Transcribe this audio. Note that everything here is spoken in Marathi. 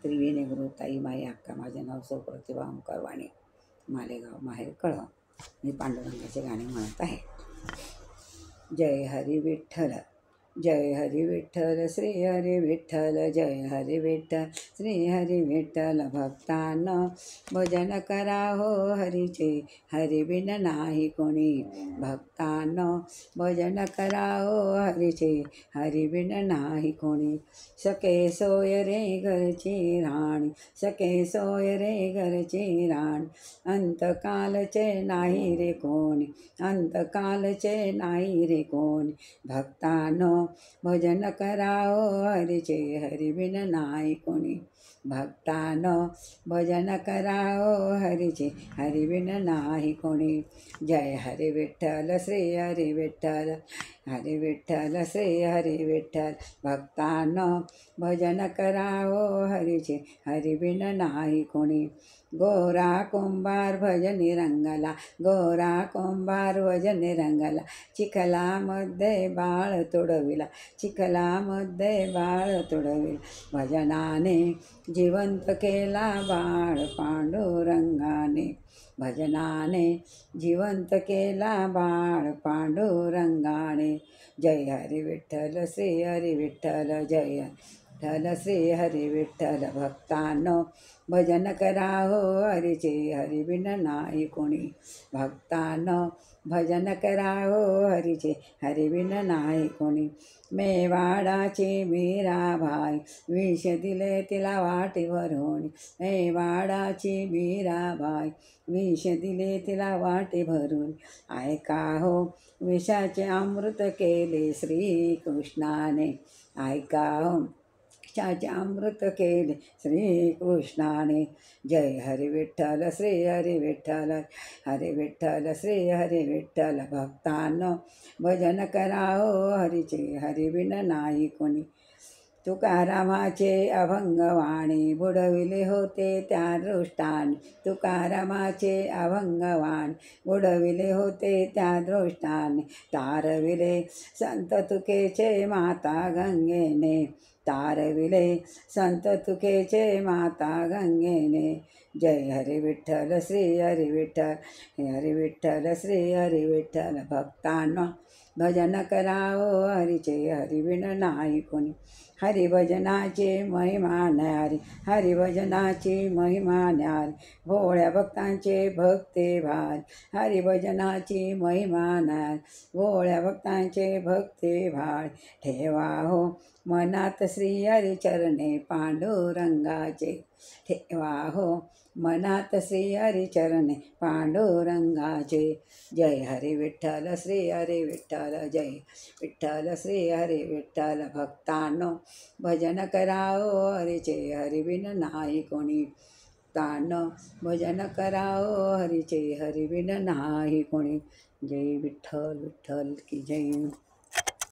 त्रिवेणी गुरुताई माई अक्का. माझे नाव सौ प्रतिभा ओंकार वाणी, मालेगाव माहेर कळव. मी पांडुरंगाचे गाणे म्हणत आहे. जय हरी विठ्ठल, जय हरी विठ्ठल, श्री हरी विठ्ठल, जय हरी विठ्ठल, श्री हरी विठ्ठल. भक्तांनो भजन करा हो हरीचे, हरी बिन नाही कोणी. भक्तांनो भजन करा हो हरीचे, हरी बिन नाही कोणी. सखे सोय रे घरची राणी, सखे सोय रे घरची राणी. अंतकालचे नाही रे कोणी, अंतकालचे नाही रे कोणी. भक्तांनो भजन करा हो हरीचे, हरी बिन नाही कोणी. भक्तांनो भजन करा हो हरीचे, हरी बिन नाही कोणी. जय हरी विठ्ठल, श्री हरी विठ्ठल, हरी विठ्ठल, श्री हरी विठ्ठल. भक्तांनो भजन करा हो हरीचे, हरी बिन नाही कोणी. गोरा कुंभार भजनी रंगला, गोरा कुंभार भजनी रंगला. चिखलामध्ये बाळ तुडविला, चिखलामध्ये बाळ तुडविला. भजनाने जिवंत केला बाळ पांडुरंगाने, भजनाने जिवंत केला बाळ पांडुरंगाने. जय हरी विठ्ठल, श्री हरी विठ्ठल, जय विठ्ठल, श्री हरी विठ्ठल. भक्तांनो भजन करा हो हरीचे, हरी बिन नाही कोणी. भक्तांनो भजन करा हो हरीचे, हरी बिन नाही कोणी. मेवाडाची मीराबाई, विष दिले तिला वाटी भरून. मेवाडाची मीराबाई, विष दिले तिला वाटी भरून. ऐका हो विषाचे अमृत केले श्रीकृष्णाने, ऐका हो विषाचे अमृत केले श्रीकृष्णाने. जय हरी विठ्ठल, श्री हरी विठ्ठल, हरी विठ्ठल, श्री हरी विठ्ठल. भक्तांनो भजन करा हो हरीचे, हरी बिन नाही कोणी. तुकारामाचे अभंगवाणी बुडविले होते त्या दृष्टाने, तुकारामाचे अभंगवाणी बुडविले होते त्या दृष्टाने. तारविले संत तुकेचे माता गंगेने, तारविले संत तुकेचे माता गंगेने. जय हरी विठ्ठल, श्री हरी विठ्ठल, हरी विठ्ठल, श्री हरी विठ्ठल. भक्तांनो भजन करा हो हरीचे, हरी बिन नाही कोणी. हरिभजनाची महिमा न्यारी, हरिभजनाची महिमा न्यारी. भोळ्या भक्तांचे भक्ती भारी, हरिभजनाची महिमा न्यारी. भोळ्या भक्तांचे भक्ती भारी. ठेवा हो मनात श्री हरी चरणे पांडुरंगाचे, ठेवा हो मनात श्री हरी चरणे पांडुरंगाचे. जय हरी विठ्ठल, श्री हरी विठ्ठल, जय विठ्ठल, श्री हरी विठ्ठल. भक्तांनो भजन करा हो हरीचे, हरी बिन नाही कोणी. भक्तांनो भजन करा हो हरीचे, हरी बिन नाही कोणी. जय विठ्ठल, विठ्ठल की जय.